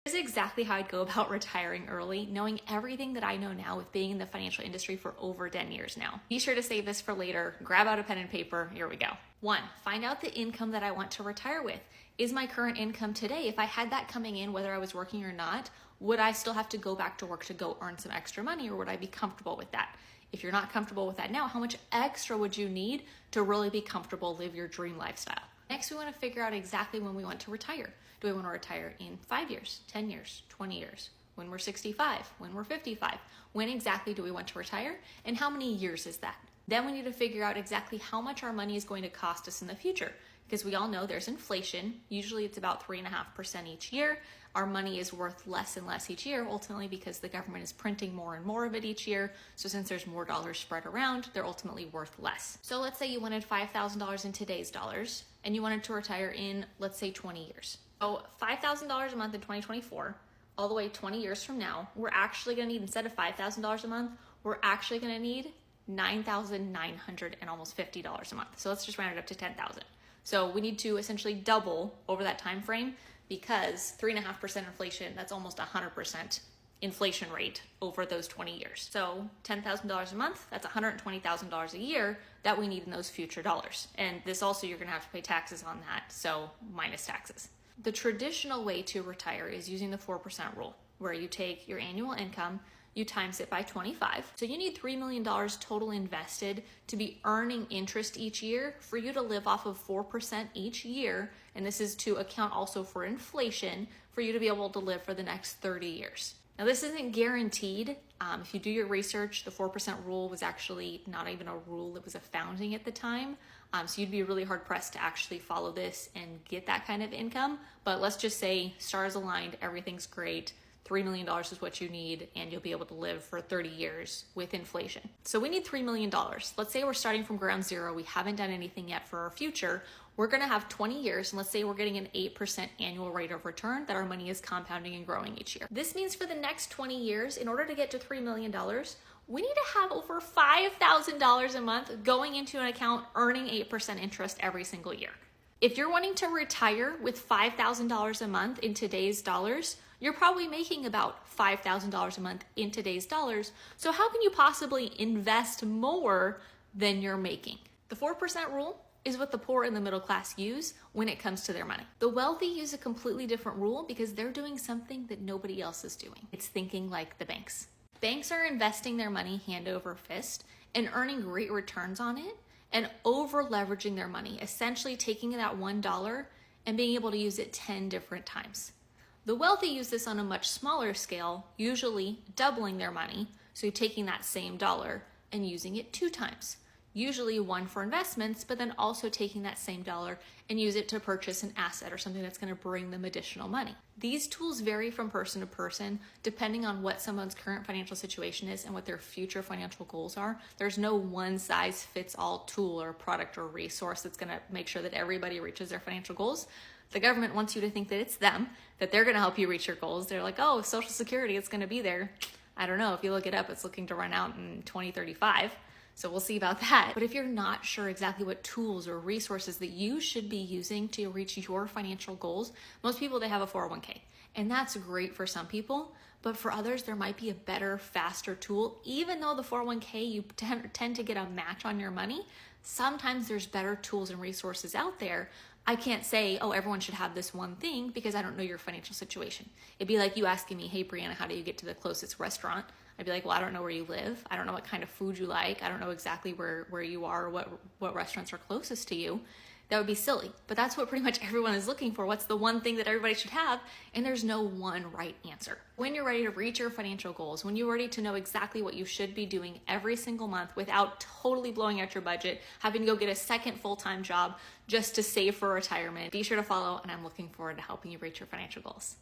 This is exactly how I'd go about retiring early, knowing everything that I know now with being in the financial industry for over 10 years now. Be sure to save this for later. Grab out a pen and paper. Here we go. 1, find out the income that I want to retire with. Is my current income today, if I had that coming in, whether I was working or not, would I still have to go back to work to go earn some extra money, or would I be comfortable with that? If you're not comfortable with that now, how much extra would you need to really be comfortable, live your dream lifestyle? Next, we want to figure out exactly when we want to retire. Do we want to retire in 5 years, 10 years, 20 years? When we're 65, when we're 55? When exactly do we want to retire? And how many years is that? Then we need to figure out exactly how much our money is going to cost us in the future, because we all know there's inflation. Usually it's about 3.5% each year. Our money is worth less and less each year, ultimately because the government is printing more and more of it each year. So since there's more dollars spread around, they're ultimately worth less. So let's say you wanted $5,000 in today's dollars and you wanted to retire in, let's say, 20 years. So $5,000 a month in 2024, all the way 20 years from now, we're actually gonna need, instead of $5,000 a month, we're actually gonna need $9,900 and almost $50 a month. So let's just round it up to 10,000. So we need to essentially double over that time frame, because 3.5% inflation, that's almost 100% inflation rate over those 20 years. So $10,000 a month, that's $120,000 a year that we need in those future dollars. And this also, you're gonna have to pay taxes on that, so minus taxes. The traditional way to retire is using the 4% rule, where you take your annual income, you times it by 25. So you need $3 million total invested to be earning interest each year for you to live off of 4% each year. And this is to account also for inflation for you to be able to live for the next 30 years. Now, this isn't guaranteed. If you do your research, the 4% rule was actually not even a rule, it was a founding at the time. So you'd be really hard pressed to actually follow this and get that kind of income. But let's just say stars aligned, everything's great. $3 million is what you need, and you'll be able to live for 30 years with inflation. So we need $3 million. Let's say we're starting from ground zero. We haven't done anything yet for our future. We're gonna have 20 years, and let's say we're getting an 8% annual rate of return, that our money is compounding and growing each year. This means for the next 20 years, in order to get to $3 million, we need to have over $5,000 a month going into an account earning 8% interest every single year. If you're wanting to retire with $5,000 a month in today's dollars, you're probably making about $5,000 a month in today's dollars. So how can you possibly invest more than you're making? The 4% rule is what the poor and the middle class use when it comes to their money. The wealthy use a completely different rule because they're doing something that nobody else is doing. It's thinking like the banks. Banks are investing their money hand over fist and earning great returns on it, and over leveraging their money, essentially taking that $1 and being able to use it 10 different times. The wealthy use this on a much smaller scale, usually doubling their money, so taking that same dollar and using it 2 times. Usually one for investments, but then also taking that same dollar and use it to purchase an asset or something that's going to bring them additional money. These tools vary from person to person, depending on what someone's current financial situation is and what their future financial goals are. There's no one size fits all tool or product or resource that's going to make sure that everybody reaches their financial goals. The government wants you to think that it's them, that they're going to help you reach your goals. They're like, oh, Social Security, it's going to be there. I don't know. If you look it up, it's looking to run out in 2035. So we'll see about that. But if you're not sure exactly what tools or resources that you should be using to reach your financial goals, most people, they have a 401k. And that's great for some people, but for others, there might be a better, faster tool. Even though the 401k, you tend to get a match on your money, sometimes there's better tools and resources out there. I can't say, oh, everyone should have this one thing because I don't know your financial situation. It'd be like you asking me, hey, Brianna, how do you get to the closest restaurant? I'd be like, well, I don't know where you live. I don't know what kind of food you like. I don't know exactly where you are or what restaurants are closest to you. That would be silly. But that's what pretty much everyone is looking for. What's the one thing that everybody should have? And there's no one right answer. When you're ready to reach your financial goals, when you're ready to know exactly what you should be doing every single month without totally blowing out your budget, having to go get a second full-time job just to save for retirement, be sure to follow, and I'm looking forward to helping you reach your financial goals.